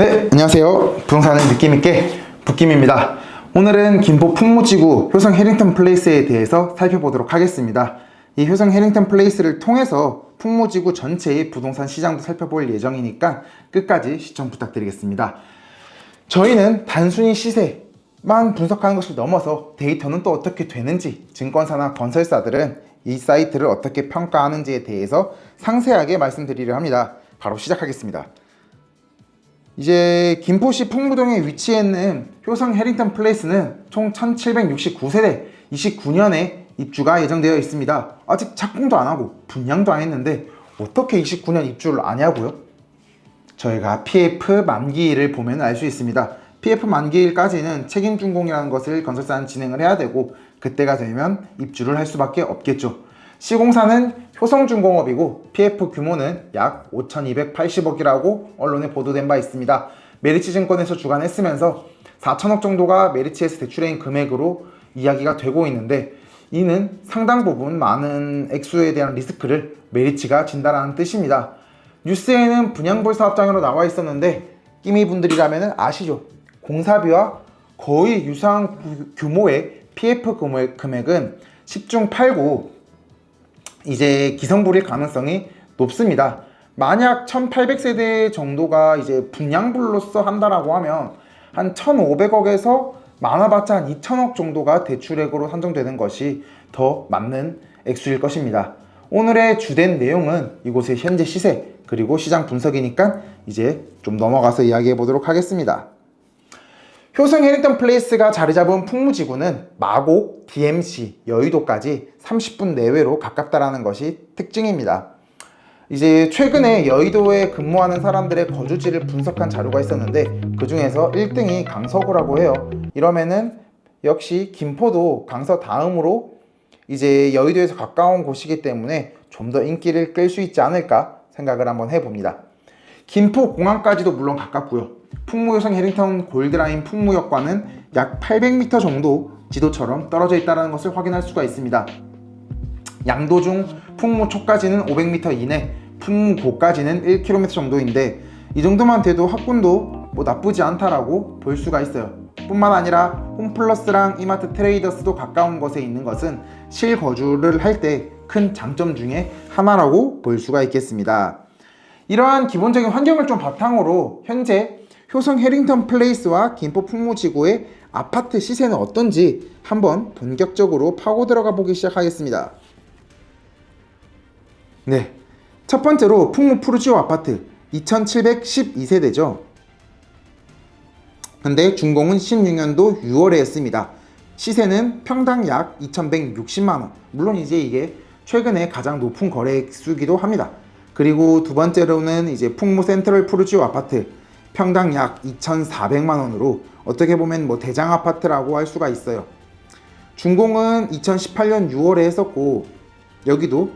네, 안녕하세요. 부동산을 느낌있게 북김입니다. 오늘은 김포 풍무지구 효성 해링턴 플레이스에 대해서 살펴보도록 하겠습니다. 이 효성 해링턴 플레이스를 통해서 풍무지구 전체의 부동산 시장도 살펴볼 예정이니까 끝까지 시청 부탁드리겠습니다. 저희는 단순히 시세만 분석하는 것을 넘어서 데이터는 또 어떻게 되는지, 증권사나 건설사들은 이 사이트를 어떻게 평가하는지에 대해서 상세하게 말씀드리려 합니다. 바로 시작하겠습니다. 이제 김포시 풍무동에 위치해 있는 효성 해링턴 플레이스는 총 1769세대 29년에 입주가 예정되어 있습니다. 아직 착공도 안 하고 분양도 안 했는데 어떻게 29년 입주를 안 하냐고요? 저희가 PF 만기일을 보면 알 수 있습니다. PF 만기일까지는 책임준공이라는 것을 건설사는 진행을 해야 되고, 그때가 되면 입주를 할 수밖에 없겠죠. 시공사는 효성중공업이고 PF 규모는 약 5,280억이라고 언론에 보도된 바 있습니다. 메리츠증권에서 주관했으면서 4천억 정도가 메리츠에서 대출해인 금액으로 이야기가 되고 있는데, 이는 상당 부분 많은 액수에 대한 리스크를 메리츠가 진다라는 뜻입니다. 뉴스에는 분양볼 사업장으로 나와 있었는데 끼미분들이라면 아시죠? 공사비와 거의 유사한 규모의 PF 금액은 10중 8구 이제 기성불일 가능성이 높습니다. 만약 1800세대 정도가 이제 분양불로서 한다라고 하면 한 1500억에서 많아봤자 한 2000억 정도가 대출액으로 산정되는 것이 더 맞는 액수일 것입니다. 오늘의 주된 내용은 이곳의 현재 시세 그리고 시장 분석이니까 이제 좀 넘어가서 이야기해 보도록 하겠습니다. 효성 해링턴 플레이스가 자리 잡은 풍무지구는 마곡, DMC, 여의도까지 30분 내외로 가깝다라는 것이 특징입니다. 이제 최근에 여의도에 근무하는 사람들의 거주지를 분석한 자료가 있었는데 그 중에서 1등이 강서구라고 해요. 이러면은 역시 김포도 강서 다음으로 이제 여의도에서 가까운 곳이기 때문에 좀 더 인기를 끌 수 있지 않을까 생각을 한번 해봅니다. 김포공항까지도 물론 가깝고요. 풍무효성 해링턴 골드라인 풍무역과는 약 800m 정도 지도처럼 떨어져 있다는 것을 확인할 수가 있습니다. 양도중 풍무초까지는 500m 이내, 풍무고까지는 1km 정도인데 이 정도만 돼도 학군도 뭐 나쁘지 않다라고 볼 수가 있어요. 뿐만 아니라 홈플러스랑 이마트 트레이더스도 가까운 곳에 있는 것은 실거주를 할 때 큰 장점 중에 하나라고 볼 수가 있겠습니다. 이러한 기본적인 환경을 좀 바탕으로 현재 효성 해링턴 플레이스와 김포 풍무지구의 아파트 시세는 어떤지 한번 본격적으로 파고 들어가 보기 시작하겠습니다. 네, 첫 번째로 풍무 푸르지오 아파트 2712세대죠. 근데 준공은 16년도 6월에 했습니다. 시세는 평당 약 2160만원. 물론 이제 이게 최근에 가장 높은 거래액수기도 합니다. 그리고 두 번째로는 이제 풍무 센트럴 푸르지오 아파트 평당 약 2,400만원으로 어떻게 보면 뭐 대장 아파트라고 할 수가 있어요. 준공은 2018년 6월에 했었고 여기도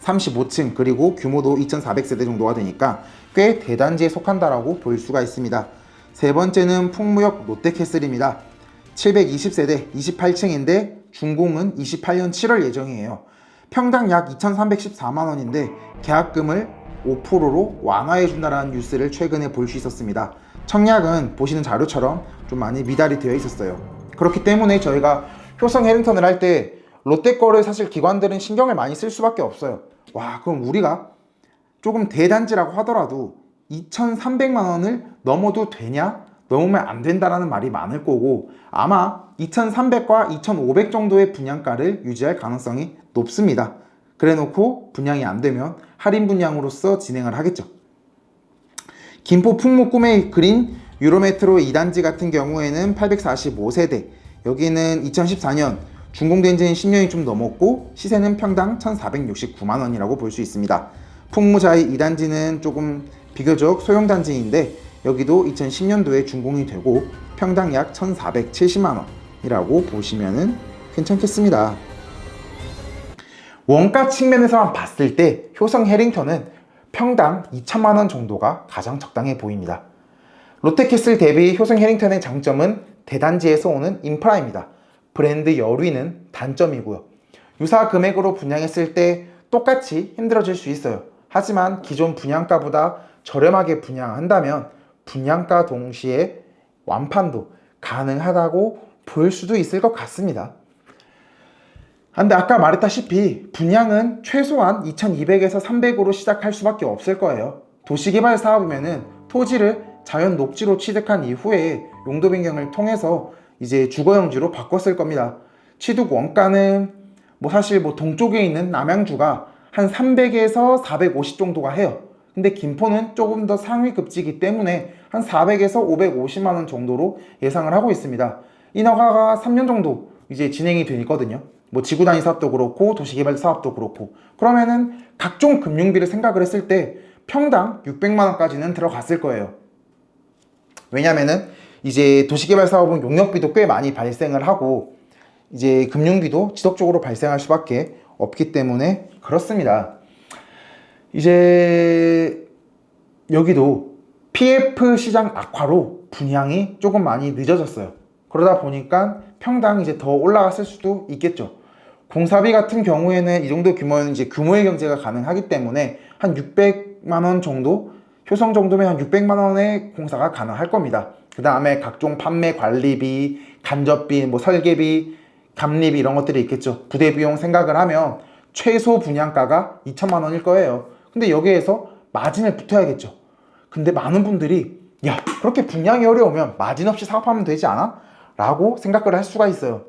35층 그리고 규모도 2,400세대 정도가 되니까 꽤 대단지에 속한다라고 볼 수가 있습니다. 세 번째는 풍무역 롯데캐슬입니다. 720세대 28층인데 준공은 28년 7월 예정이에요. 평당 약 2,314만원인데 계약금을 5%로 완화해준다라는 뉴스를 최근에 볼 수 있었습니다. 청약은 보시는 자료처럼 좀 많이 미달이 되어 있었어요. 그렇기 때문에 저희가 효성 해링턴을 할 때 롯데 거를 사실 기관들은 신경을 많이 쓸 수밖에 없어요. 와, 그럼 우리가 조금 대단지라고 하더라도 2,300만원을 넘어도 되냐? 넘으면 안 된다라는 말이 많을 거고 아마 2,300과 2,500 정도의 분양가를 유지할 가능성이 높습니다. 그래 놓고 분양이 안 되면 할인 분양으로서 진행을 하겠죠. 김포 풍무 꿈의 그린 유로메트로 2단지 같은 경우에는 845세대, 여기는 2014년 준공된 지는 10년이 좀 넘었고 시세는 평당 1,469만원이라고 볼 수 있습니다. 풍무자이 2단지는 조금 비교적 소형단지인데 여기도 2010년도에 준공이 되고 평당 약 1,470만원이라고 보시면 괜찮겠습니다. 원가 측면에서만 봤을 때 효성 해링턴은 평당 2천만원 정도가 가장 적당해 보입니다. 롯데캐슬 대비 효성 해링턴의 장점은 대단지에서 오는 인프라입니다. 브랜드 여류는 단점이고요. 유사 금액으로 분양했을 때 똑같이 힘들어질 수 있어요. 하지만 기존 분양가보다 저렴하게 분양한다면 분양가 동시에 완판도 가능하다고 볼 수도 있을 것 같습니다. 근데 아까 말했다시피 분양은 최소한 2200에서 300으로 시작할 수밖에 없을 거예요. 도시개발 사업이면은 토지를 자연 녹지로 취득한 이후에 용도 변경을 통해서 이제 주거용지로 바꿨을 겁니다. 취득 원가는 사실 동쪽에 있는 남양주가 한 300에서 450 정도가 해요. 근데 김포는 조금 더 상위 급지이기 때문에 한 400에서 550만 원 정도로 예상을 하고 있습니다. 인허가가 3년 정도 이제 진행이 되거든요. 지구 단위 사업도 그렇고 도시개발 사업도 그렇고, 그러면은 각종 금융비를 생각을 했을 때 평당 600만 원까지는 들어갔을 거예요. 왜냐면은 이제 도시개발 사업은 용역비도 꽤 많이 발생을 하고 이제 금융비도 지속적으로 발생할 수밖에 없기 때문에 그렇습니다. 이제 여기도 PF 시장 악화로 분양이 조금 많이 늦어졌어요. 그러다 보니까 평당 이제 더 올라갔을 수도 있겠죠. 공사비 같은 경우에는 이 정도 규모는 이제 규모의 경제가 가능하기 때문에 한 600만 원 정도, 효성 정도면 한 600만 원의 공사가 가능할 겁니다. 그 다음에 각종 판매 관리비, 간접비, 설계비, 감리비 이런 것들이 있겠죠. 부대 비용 생각을 하면 최소 분양가가 2천만 원일 거예요. 근데 여기에서 마진을 붙여야겠죠. 근데 많은 분들이 야, 그렇게 분양이 어려우면 마진 없이 사업하면 되지 않아? 라고 생각을 할 수가 있어요.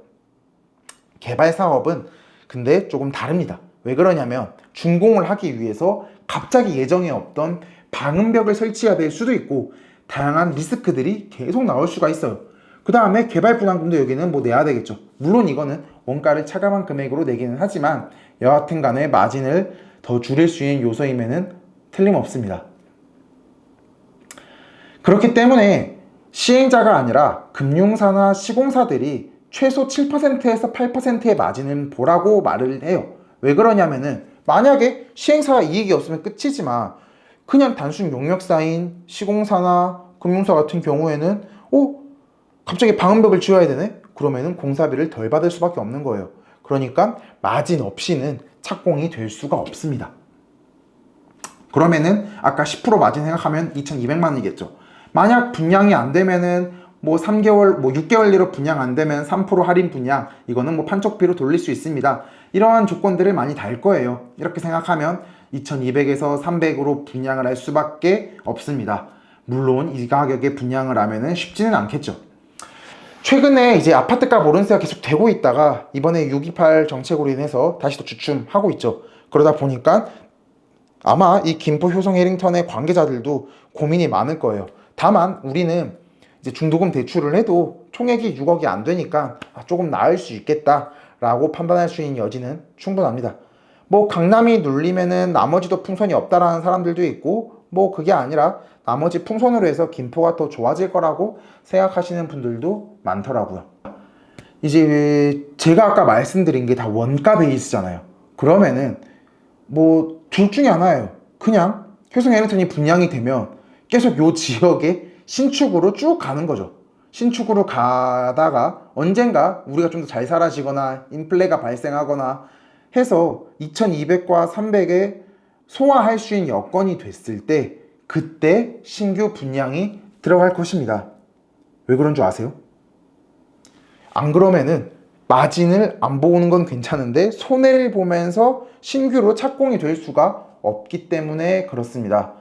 개발 사업은 근데 조금 다릅니다. 왜 그러냐면 준공을 하기 위해서 갑자기 예정에 없던 방음벽을 설치해야 될 수도 있고 다양한 리스크들이 계속 나올 수가 있어요. 그 다음에 개발 분담금도 여기는 내야 되겠죠. 물론 이거는 원가를 차감한 금액으로 내기는 하지만 여하튼 간에 마진을 더 줄일 수 있는 요소임에는 틀림없습니다. 그렇기 때문에 시행자가 아니라 금융사나 시공사들이 최소 7%에서 8%의 마진을 보라고 말을 해요. 왜 그러냐면은 만약에 시행사가 이익이 없으면 끝이지만 그냥 단순 용역사인 시공사나 금융사 같은 경우에는 갑자기 방음벽을 지어야 되네? 그러면은 공사비를 덜 받을 수밖에 없는 거예요. 그러니까 마진 없이는 착공이 될 수가 없습니다. 그러면은 아까 10% 마진 생각하면 2200만 원이겠죠. 만약 분양이 안 되면은 3개월, 6개월 내로 분양 안 되면 3% 할인 분양, 이거는 판촉비로 돌릴 수 있습니다. 이러한 조건들을 많이 달 거예요. 이렇게 생각하면 2200에서 300으로 분양을 할 수밖에 없습니다. 물론 이 가격에 분양을 하면은 쉽지는 않겠죠. 최근에 이제 아파트값 오름세가 계속 되고 있다가 이번에 628 정책으로 인해서 다시 또 주춤하고 있죠. 그러다 보니까 아마 이 김포 효성 해링턴의 관계자들도 고민이 많을 거예요. 다만 우리는 이제 중도금 대출을 해도 총액이 6억이 안 되니까 조금 나을 수 있겠다라고 판단할 수 있는 여지는 충분합니다. 강남이 눌리면은 나머지도 풍선이 없다라는 사람들도 있고 그게 아니라 나머지 풍선으로 해서 김포가 더 좋아질 거라고 생각하시는 분들도 많더라고요. 이제 제가 아까 말씀드린 게 다 원가 베이스잖아요. 그러면은 둘 중에 하나예요. 그냥 효성 해링턴이 분양이 되면 계속 요 지역에 신축으로 쭉 가는 거죠. 신축으로 가다가 언젠가 우리가 좀 더 잘 살아지거나 인플레가 발생하거나 해서 2200과 300에 소화할 수 있는 여건이 됐을 때 그때 신규 분양이 들어갈 것입니다. 왜 그런 줄 아세요? 안 그러면은 마진을 안 보는 건 괜찮은데 손해를 보면서 신규로 착공이 될 수가 없기 때문에 그렇습니다.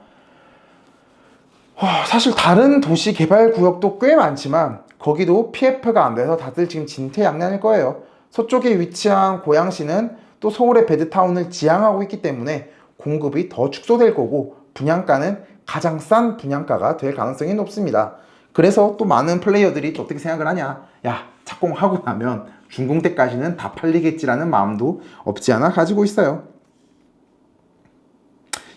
사실 다른 도시 개발 구역도 꽤 많지만 거기도 PF가 안 돼서 다들 지금 진퇴양난일 거예요. 서쪽에 위치한 고양시는 또 서울의 베드타운을 지향하고 있기 때문에 공급이 더 축소될 거고 분양가는 가장 싼 분양가가 될 가능성이 높습니다. 그래서 또 많은 플레이어들이 또 어떻게 생각을 하냐, 야, 착공하고 나면 준공 때까지는 다 팔리겠지라는 마음도 없지 않아 가지고 있어요.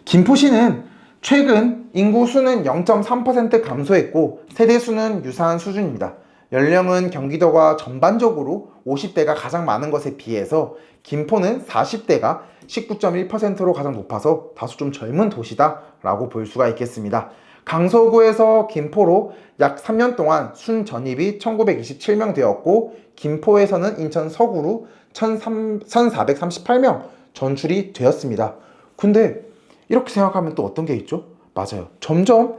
김포시는 최근 인구 수는 0.3% 감소했고 세대 수는 유사한 수준입니다. 연령은 경기도가 전반적으로 50대가 가장 많은 것에 비해서 김포는 40대가 19.1%로 가장 높아서 다소 좀 젊은 도시다 라고 볼 수가 있겠습니다. 강서구에서 김포로 약 3년 동안 순 전입이 1927명 되었고 김포에서는 인천 서구로 1438명 전출이 되었습니다. 근데 이렇게 생각하면 또 어떤 게 있죠? 맞아요. 점점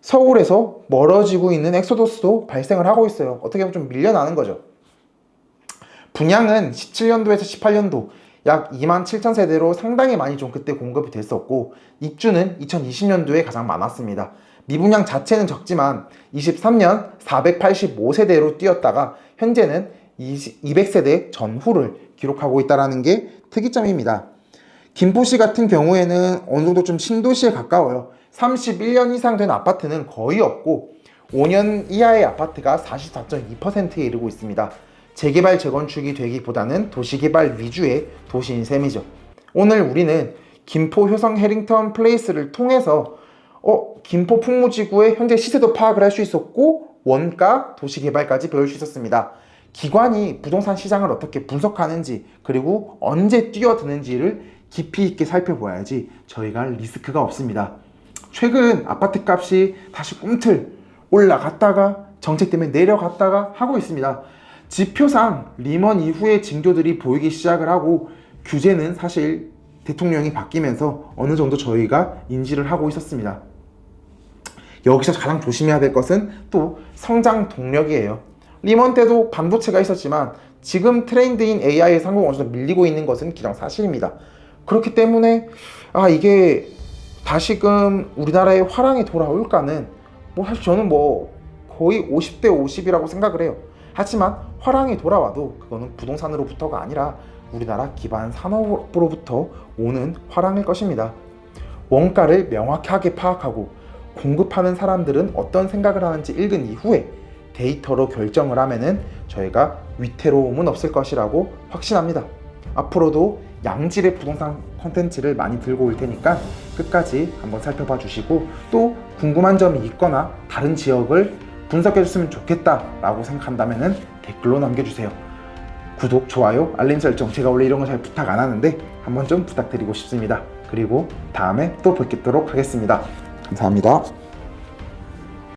서울에서 멀어지고 있는 엑소더스도 발생을 하고 있어요. 어떻게 보면 좀 밀려나는 거죠. 분양은 17년도에서 18년도 약 2만 7천 세대로 상당히 많이 좀 그때 공급이 됐었고, 입주는 2020년도에 가장 많았습니다. 미분양 자체는 적지만 23년 485세대로 뛰었다가 현재는 200세대 전후를 기록하고 있다는 게 특이점입니다. 김포시 같은 경우에는 어느 정도 좀 신도시에 가까워요. 31년 이상 된 아파트는 거의 없고 5년 이하의 아파트가 44.2%에 이르고 있습니다. 재개발 재건축이 되기보다는 도시개발 위주의 도시인 셈이죠. 오늘 우리는 김포 효성 해링턴 플레이스를 통해서 김포 풍무지구의 현재 시세도 파악을 할 수 있었고 원가, 도시개발까지 배울 수 있었습니다. 기관이 부동산 시장을 어떻게 분석하는지, 그리고 언제 뛰어드는지를 깊이 있게 살펴봐야지 저희가 리스크가 없습니다. 최근 아파트 값이 다시 꿈틀 올라갔다가 정책 때문에 내려갔다가 하고 있습니다. 지표상 리먼 이후의 징조들이 보이기 시작을 하고, 규제는 사실 대통령이 바뀌면서 어느 정도 저희가 인지를 하고 있었습니다. 여기서 가장 조심해야 될 것은 또 성장 동력이에요. 리먼 때도 반도체가 있었지만 지금 트렌드인 AI의 상공 어느 정도 밀리고 있는 것은 기정사실입니다. 그렇기 때문에 이게 다시금 우리나라의 화랑이 돌아올까는 사실 저는 거의 50대 50이라고 생각을 해요. 하지만 화랑이 돌아와도 그거는 부동산으로부터가 아니라 우리나라 기반 산업으로부터 오는 화랑일 것입니다. 원가를 명확하게 파악하고 공급하는 사람들은 어떤 생각을 하는지 읽은 이후에 데이터로 결정을 하면은 저희가 위태로움은 없을 것이라고 확신합니다. 앞으로도 양질의 부동산 콘텐츠를 많이 들고 올 테니까 끝까지 한번 살펴봐 주시고, 또 궁금한 점이 있거나 다른 지역을 분석해 줬으면 좋겠다 라고 생각한다면 댓글로 남겨주세요. 구독, 좋아요, 알림 설정, 제가 원래 이런 거 잘 부탁 안 하는데 한번 좀 부탁드리고 싶습니다. 그리고 다음에 또 뵙도록 하겠습니다. 감사합니다.